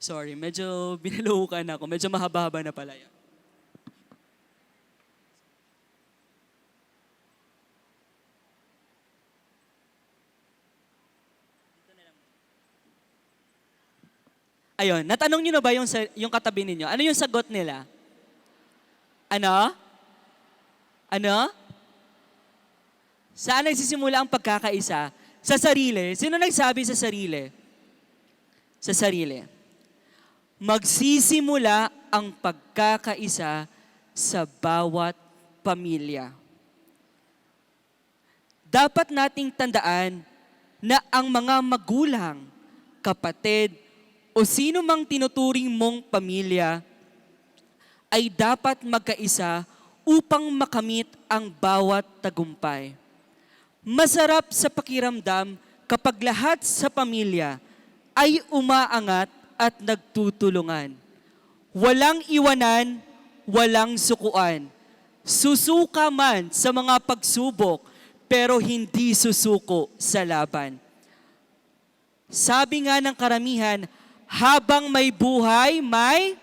Sorry, medyo binaluhukan ako. Medyo mahaba-haba na pala yan. Ayun, natanong niyo na ba yung katabi ninyo? Ano yung sagot nila? Ano? Ano? Saan nagsisimula ang pagkakaisa? Sa sarili. Sino nagsabi sa sarili? Sa sarili. Magsisimula ang pagkakaisa sa bawat pamilya. Dapat nating tandaan na ang mga magulang, kapatid, o sino mang tinuturing mong pamilya ay dapat magkaisa upang makamit ang bawat tagumpay. Masarap sa pakiramdam kapag lahat sa pamilya ay umaangat at nagtutulungan. Walang iwanan, walang sukuan. Susuka man sa mga pagsubok, pero hindi susuko sa laban. Sabi nga ng karamihan, habang may buhay, may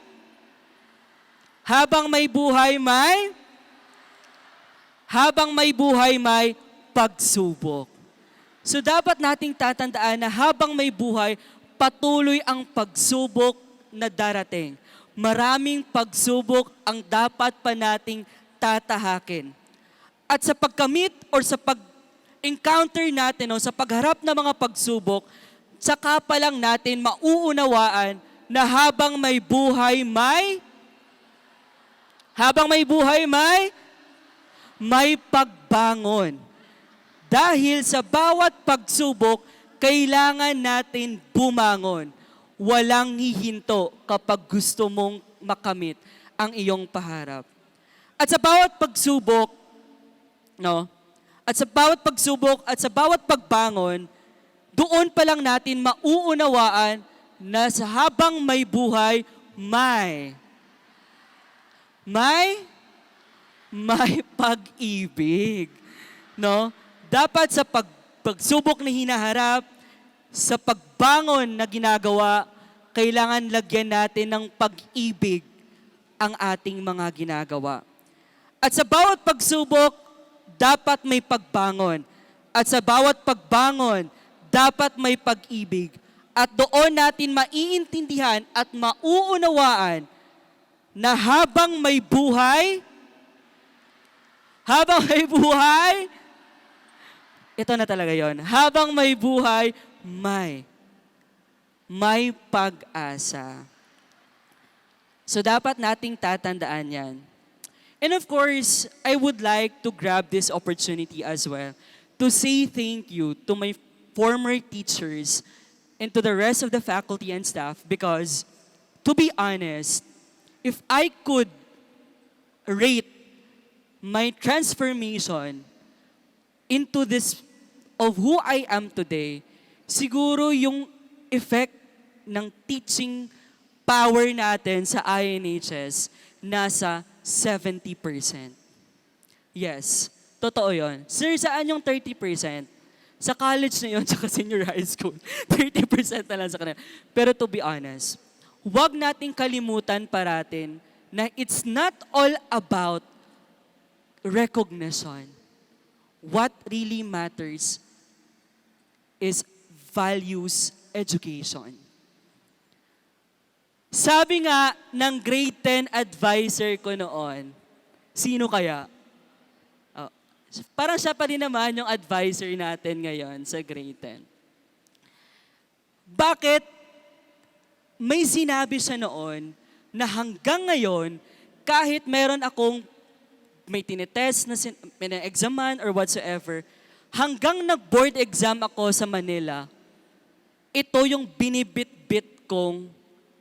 pagsubok. So dapat nating tatandaan na habang may buhay, patuloy ang pagsubok na darating. Maraming pagsubok ang dapat pa nating tatahakin. At sa pagkamit or sa pag-encounter natin o sa pagharap ng mga pagsubok, saka pa lang natin mauunawaan na habang may buhay, may pagbangon. Dahil sa bawat pagsubok, kailangan natin bumangon. Walang hihinto kapag gusto mong makamit ang iyong paharap. At sa bawat pagsubok, at sa bawat pagbangon, doon pa lang natin mauunawaan na sa habang may buhay, may pag-ibig. No? Dapat sa pagsubok na hinaharap, sa pagbangon na ginagawa, kailangan lagyan natin ng pag-ibig ang ating mga ginagawa. At sa bawat pagsubok, dapat may pagbangon. At sa bawat pagbangon, dapat may pag-ibig. At doon natin maiintindihan at mauunawaan na habang may buhay, ito na talaga yon. Habang may buhay, may pag-asa. So dapat nating tatandaan yan. And of course, I would like to grab this opportunity as well to say thank you to my former teachers and to the rest of the faculty and staff because, to be honest, if I could rate my transformation into this of who I am today, siguro yung effect ng teaching power natin sa INHS nasa 70%. Yes, totoo yon. Sir, saan yung 30%? Sa college na yun, tsaka senior high school. 30% na lang sa kanila. Pero to be honest, huwag nating kalimutan paratin na it's not all about recognition. What really matters is values education. Sabi nga ng grade 10 advisor ko noon, sino kaya? Parang siya pa rin naman yung advisor natin ngayon sa grade 10. Bakit? May sinabi siya noon na hanggang ngayon, kahit meron akong may tinetest na examan or whatsoever, hanggang nag-board exam ako sa Manila, ito yung binibit-bit kong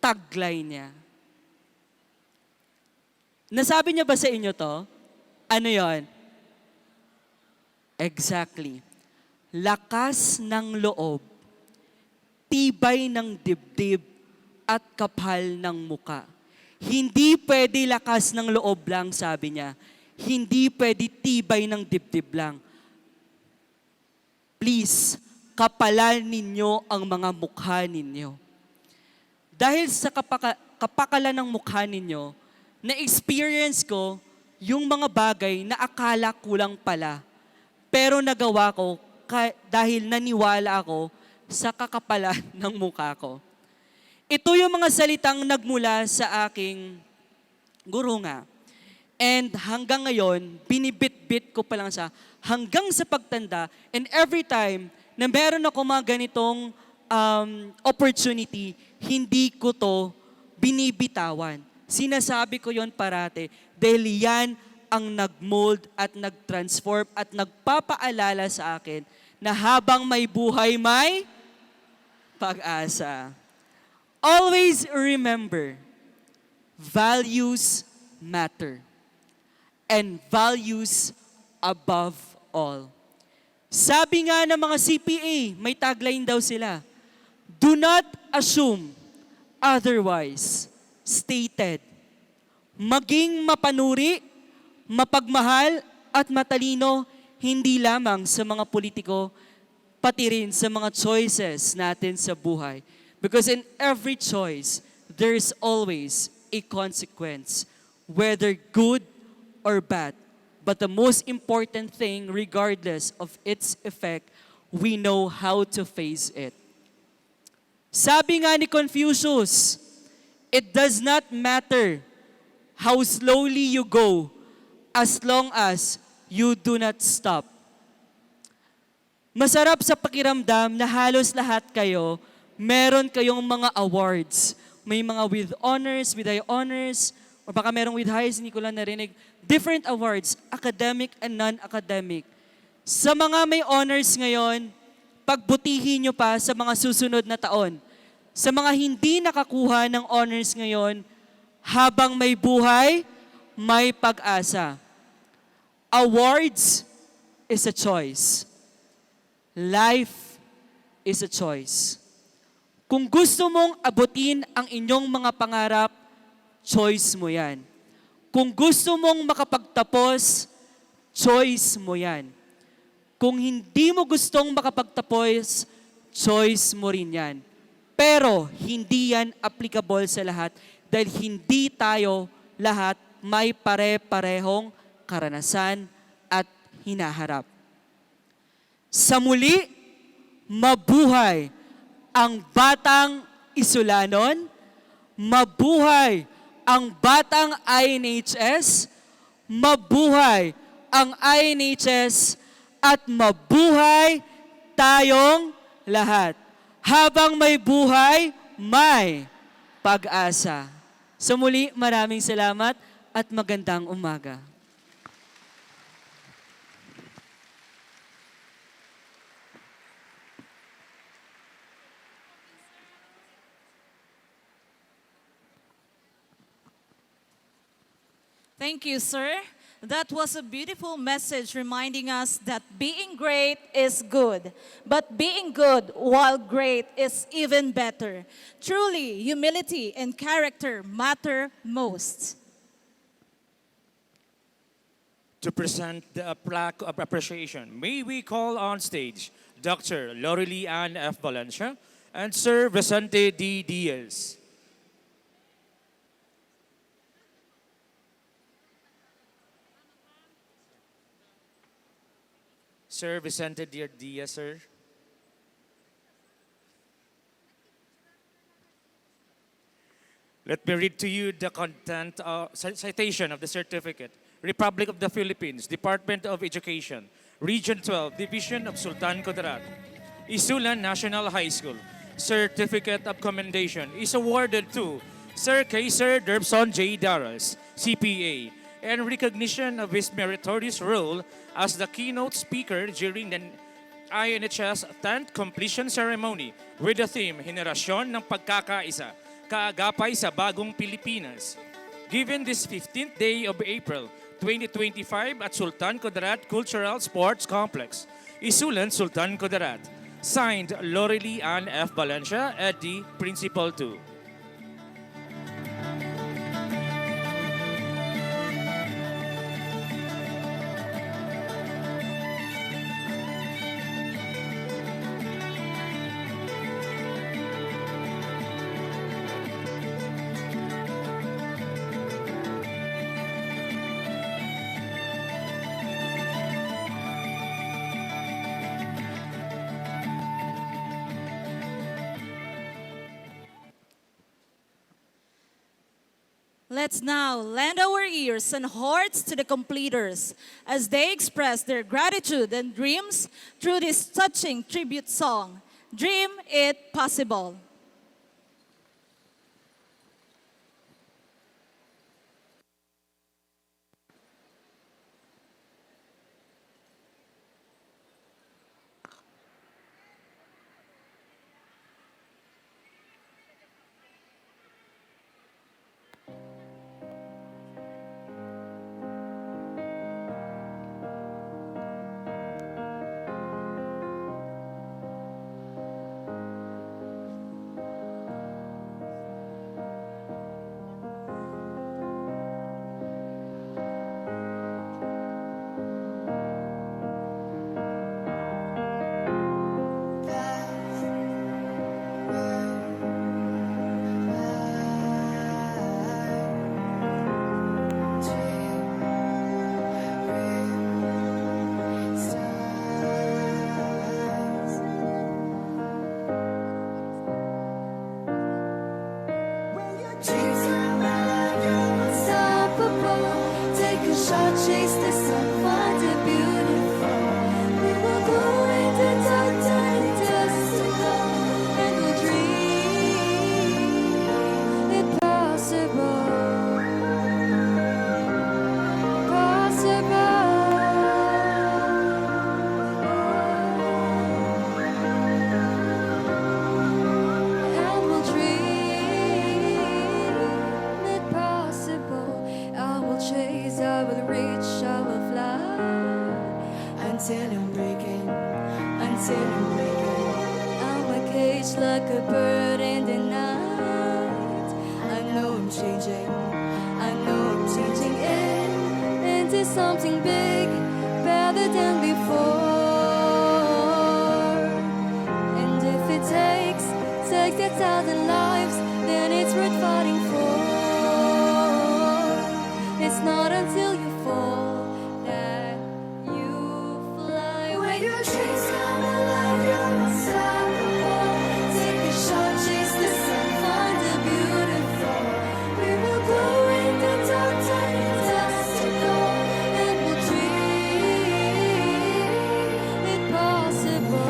tagline niya. Nasabi niya ba sa inyo to? Ano yon? Exactly. Lakas ng loob, tibay ng dibdib, at kapal ng muka. Hindi pwede lakas ng loob lang, sabi niya. Hindi pwede tibay ng dibdib lang. Please, kapalan ninyo ang mga mukha ninyo. Dahil sa kapakalan ng mukha ninyo, na-experience ko yung mga bagay na akala kulang pala. Pero nagawa ko dahil naniwala ako sa kakapalan ng mukha ko. Ito yung mga salitang nagmula sa aking guro nga. And hanggang ngayon, binibit-bit ko pa lang siya hanggang sa pagtanda. And every time na meron ako mga ganitong opportunity, hindi ko to binibitawan. Sinasabi ko yon parate dahil yan ang nag-mold at nag-transform at nagpapaalala sa akin na habang may buhay, may pag-asa. Always remember, values matter. And values above all. Sabi nga ng mga CPA, may tagline daw sila, do not assume otherwise stated. Maging mapanuri, mapagmahal at matalino, hindi lamang sa mga politiko, pati rin sa mga choices natin sa buhay. Because in every choice, there's always a consequence, whether good or bad. But the most important thing, regardless of its effect, we know how to face it. Sabi nga ni Confucius, it does not matter how slowly you go as long as you do not stop. Masarap sa pakiramdam na halos lahat kayo, meron kayong mga awards. May mga with honors, with high honors, o baka merong with highs, hindi ko lang narinig. Different awards, academic and non-academic. Sa mga may honors ngayon, pagbutihin nyo pa sa mga susunod na taon. Sa mga hindi nakakuha ng honors ngayon, habang may buhay, may pag-asa. Awards is a choice. Life is a choice. Kung gusto mong abutin ang inyong mga pangarap, choice mo yan. Kung gusto mong makapagtapos, choice mo yan. Kung hindi mo gustong makapagtapos, choice mo rin yan. Pero hindi yan applicable sa lahat dahil hindi tayo lahat may pare-parehong karanasan at hinaharap. Sa muli, mabuhay ang batang Isulanon, mabuhay ang batang INHS, mabuhay ang INHS, at mabuhay tayong lahat. Habang may buhay, may pag-asa. So muli, maraming salamat at magandang umaga. Thank you, sir. That was a beautiful message reminding us that being great is good, but being good while great is even better. Truly, humility and character matter most. To present the plaque of appreciation, may we call on stage Dr. Lorelie Ann F. Valencia and Sir Vicente D. Diaz. Sir Vicente D. Diaz, sir. Let me read to you the content, citation of the certificate. Republic of the Philippines, Department of Education, Region 12, Division of Sultan Kudarat, Isulan National High School. Certificate of Commendation is awarded to Sir Kaiser Derbson J. Darras, CPA, and recognition of his meritorious role as the keynote speaker during the INHS 10th completion ceremony with the theme, Henerasyon ng Pagkakaisa, Kaagapay sa Bagong Pilipinas. Given this 15th day of April 2025 at Sultan Kudarat Cultural Sports Complex, Isulan, Sultan Kudarat. Signed, Lorelie Ann F. Valencia, ED, Principal 2. Let's now lend our ears and hearts to the completers as they express their gratitude and dreams through this touching tribute song, Dream It Possible. Dreams are unstoppable. Take a shot, chase the sun, find it beautiful. We will go in the dark, turning dust to gold, and we'll dream it possible. And we'll dream it possible. I will chase, I will reach, I will fly until I'm breaking, until I'm breaking. I'm a cage like a bird in the night. I know I'm changing, I know I'm changing into something big, better than before. And if it takes 1,000 lives, then it's worth fighting for. It's not until you fall that you fly. When your dreams come alive, you're unstoppable. Take a shot, chase the sun, find the beautiful. We will glow in the dark, turning dust to gold, and we'll dream it possible.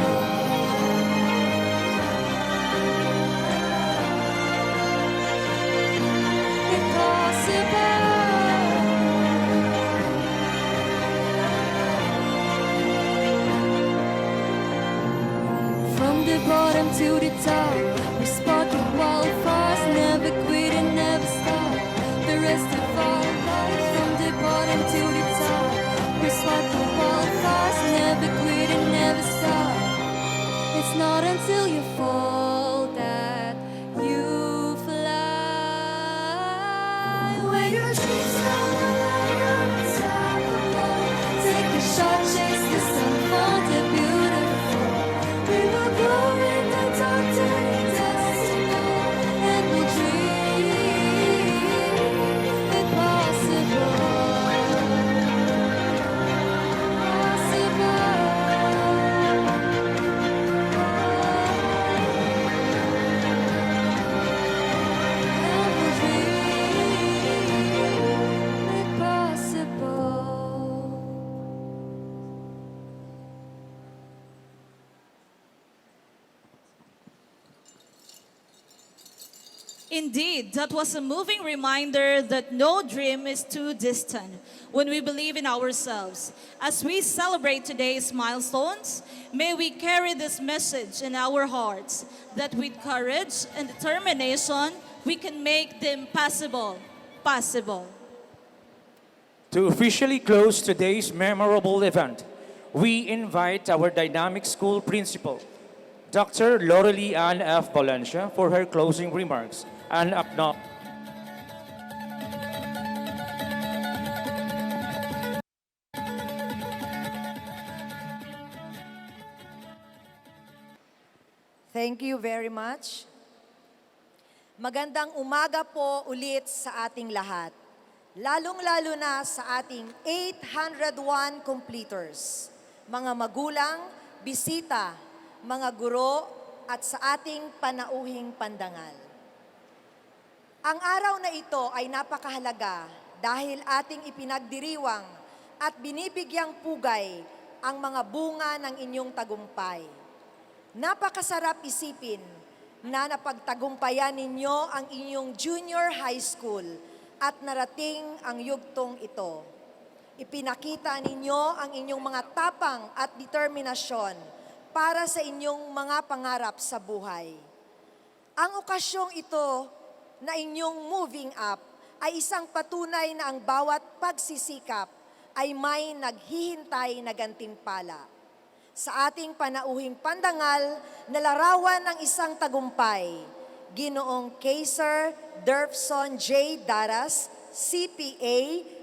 From the bottom to the top, we're sparking wildfires, never quit and never stop. The rest of our lives, from the bottom to the top, we're sparking wildfires, never quit and never stop. It's not until you fall that you fly. When your dreams come alive, you're unstoppable. Take a shot, chase the sun, find the beautiful. We will glow in the dark, turning dust to gold, and we'll dream it possible. Indeed, that was a moving reminder that no dream is too distant when we believe in ourselves. As we celebrate today's milestones, may we carry this message in our hearts that with courage and determination, we can make the impossible possible. To officially close today's memorable event, we invite our dynamic school principal, Dr. Lorelie Ann F. Valencia, for her closing remarks and acknowledge. Thank you very much. Magandang umaga po ulit sa ating lahat. Lalong-lalo na sa ating 801 completers, mga magulang, bisita, mga guro, at sa ating panauhing pandangal. Ang araw na ito ay napakahalaga dahil ating ipinagdiriwang at binibigyang pugay ang mga bunga ng inyong tagumpay. Napakasarap isipin na napagtagumpayan ninyo ang inyong junior high school at narating ang yugtong ito. Ipinakita ninyo ang inyong mga tapang at determinasyon para sa inyong mga pangarap sa buhay. Ang okasyong ito na inyong moving up ay isang patunay na ang bawat pagsisikap ay may naghihintay na gantimpala. Sa ating panauhing pandangal na larawan ng isang tagumpay, Ginoong Kaiser Derfson J. Daras, CPA,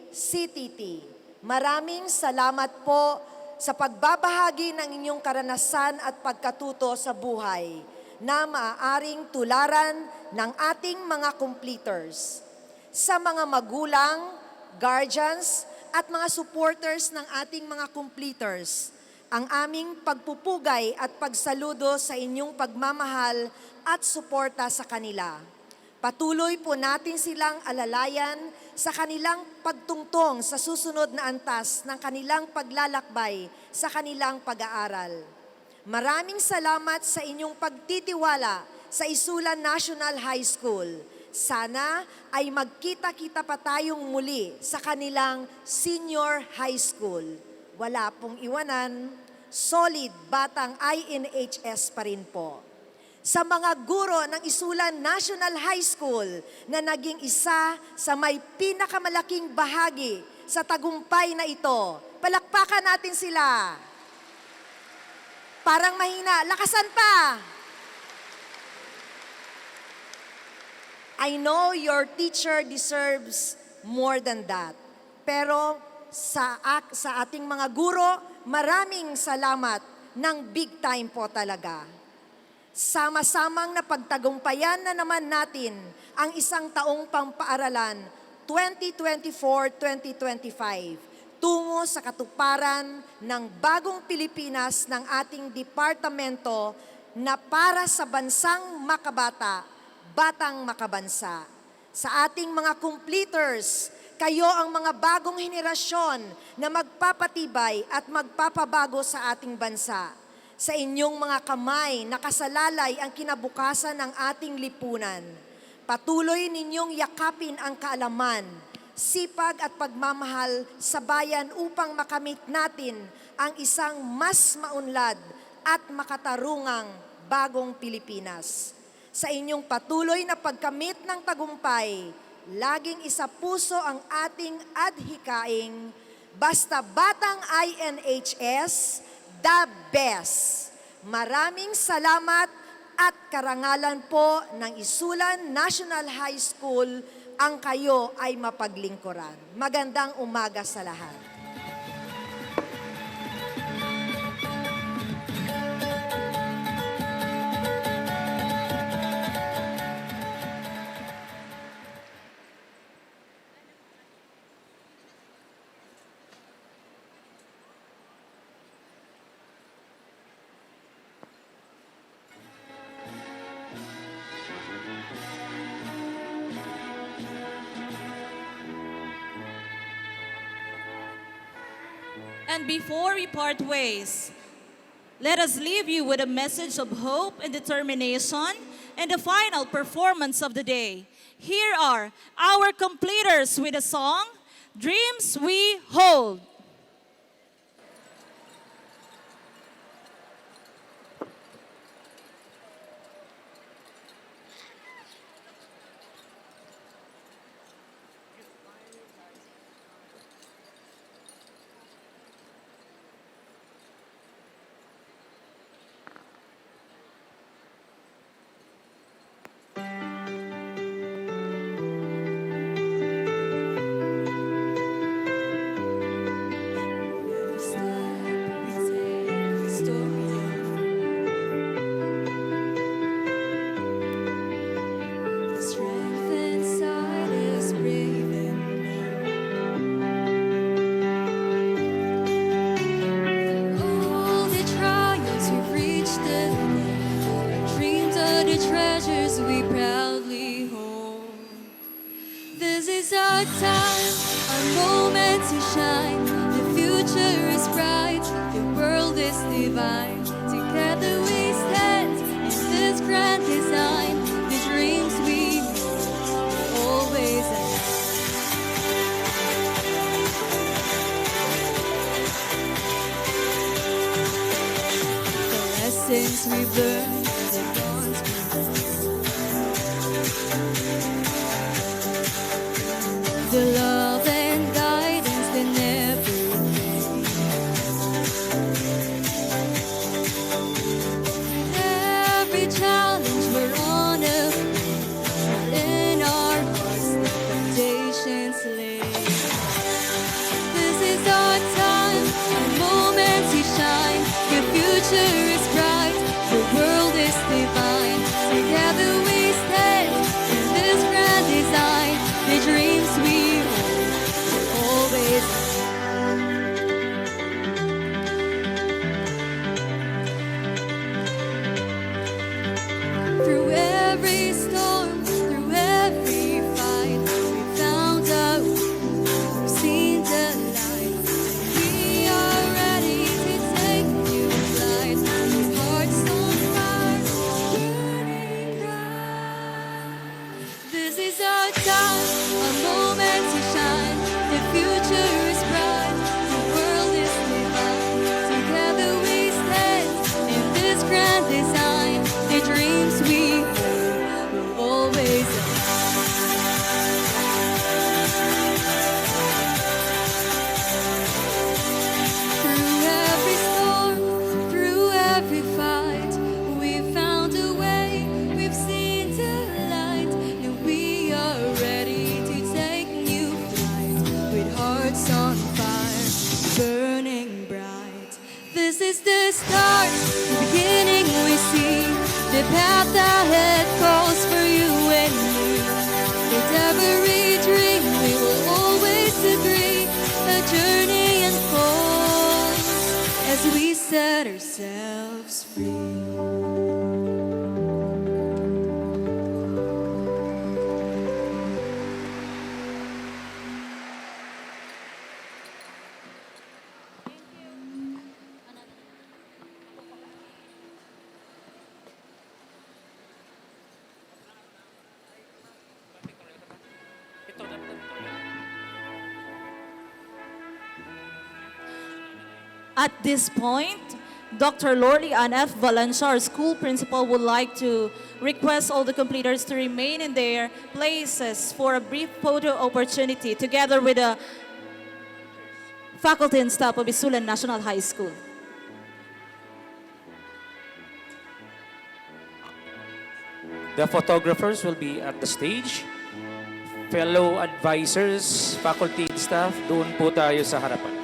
CTT. Maraming salamat po sa pagbabahagi ng inyong karanasan at pagkatuto sa buhay na maaaring tularan ng ating mga completers. Sa mga magulang, guardians, at mga supporters ng ating mga completers, ang aming pagpupugay at pagsaludo sa inyong pagmamahal at suporta sa kanila. Patuloy po natin silang alalayan sa kanilang pagtungtong sa susunod na antas ng kanilang paglalakbay sa kanilang pag-aaral. Maraming salamat sa inyong pagtitiwala sa Isulan National High School. Sana ay magkita-kita pa tayong muli sa kanilang senior high school. Wala pong iwanan, solid batang INHS pa rin po. Sa mga guro ng Isulan National High School na naging isa sa may pinakamalaking bahagi sa tagumpay na ito, palakpakan natin sila. Parang mahina, lakasan pa! I know your teacher deserves more than that. Pero sa ating mga guro, maraming salamat ng big time po talaga. Sama-samang napagtagumpayan na naman natin ang isang taong pampaaralan 2024-2025 tungo sa katuparan ng bagong Pilipinas ng ating departamento na para sa bansang makabata, batang makabansa. Sa ating mga completers, kayo ang mga bagong henerasyon na magpapatibay at magpapabago sa ating bansa. Sa inyong mga kamay, nakasalalay ang kinabukasan ng ating lipunan. Patuloy ninyong yakapin ang kaalaman, sipag at pagmamahal sa bayan upang makamit natin ang isang mas maunlad at makatarungang bagong Pilipinas. Sa inyong patuloy na pagkamit ng tagumpay, laging isa puso ang ating adhikaing, basta batang INHS, the best. Maraming salamat at karangalan po ng Isulan National High School ang kayo ay mapaglingkuran. Magandang umaga sa lahat. And before we part ways, let us leave you with a message of hope and determination and the final performance of the day. Here are our completers with the song, Dreams We Hold. is our time, our moment to shine. The future is bright, the world is divine. Together we stand in this grand design. The dreams we always have. The lessons we've learned, the bonds we the love and guidance that never fade. Every challenge we're on a in our hearts the foundations laid. This is our time, our moment to shine. The future is bright, the world is divine. Together we stand in this grand design. The dreams we always through every storm, through every fight, we found out, we've seen the light. We are ready to take new flight, with hearts on fire, burning bright. This is our time, our moment to shine. The future is bright, the world is divine. Together we stand in this grand design. The dreams we hold will always through every storm, through every fight, we found a way, we've seen the light, and we are ready to take new flight, with hearts on fire, burning bright. This is the start, the beginning we see, the path ahead calls for you and me. With every dream we will always agree, a journey unfolds as we set ourselves free. At this point, Dr. Lorly Ann F. Valencia, our school principal, would like to request all the completers to remain in their places for a brief photo opportunity together with the faculty and staff of Isulan National High School. The photographers will be at the stage. Fellow advisors, faculty and staff, doon po tayo sa harapan.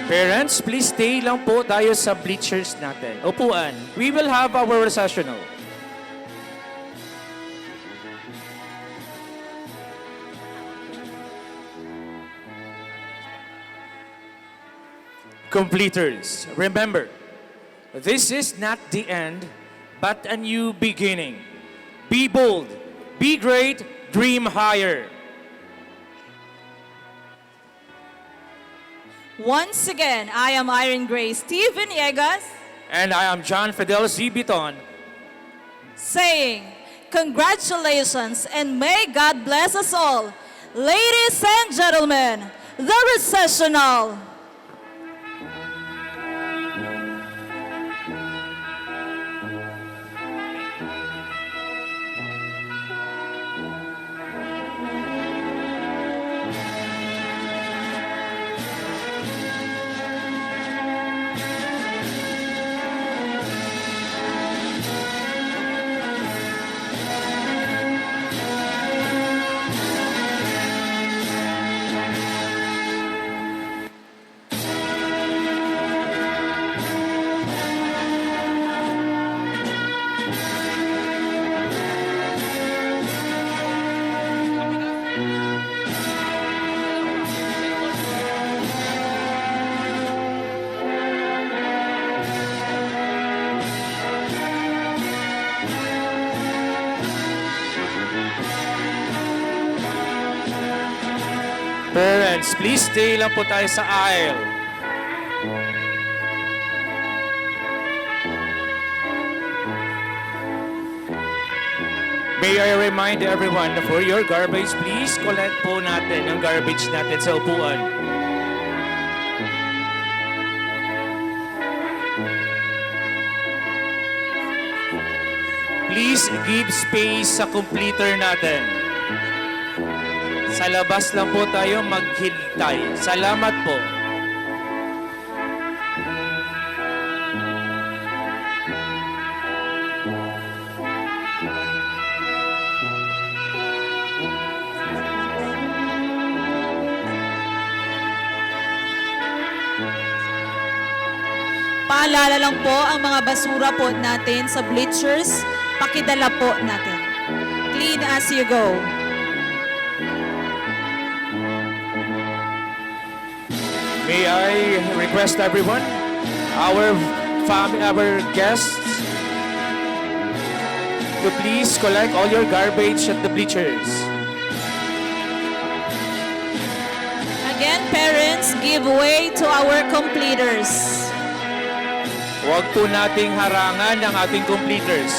Parents, please stay lang po tayo sa bleachers natin. Upuan. We will have our recessional. Completers, remember, this is not the end, but a new beginning. Be bold, be great, dream higher. Once again, I am Irene Grace Steven Yegas And I am John Fidel Zibiton. saying, congratulations and may God bless us all. Ladies and gentlemen, the recessional. Parents, please stay lang po tayo sa aisle. May I remind everyone na for your garbage, please collect po natin ang garbage natin sa upuan. Please give space sa completer natin. Sa labas lang po tayo maghintay. Salamat po. Paalala lang po ang mga basura po natin sa bleachers, pakidala po natin. Clean as you go. May I request everyone, our guests, to please collect all your garbage at the bleachers. Again, parents, give way to our completers. Huwag po nating harangan ang ating completers.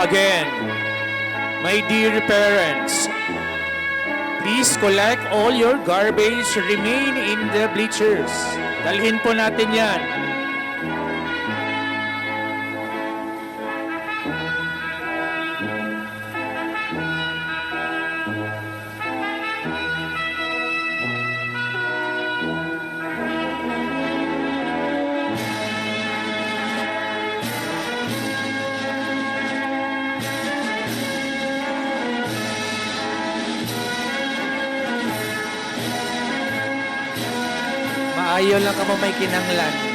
Again, my dear parents, please collect all your garbage, remain in the bleachers. Dalhin po natin yan. Maayo lang ka mo may kinanglan.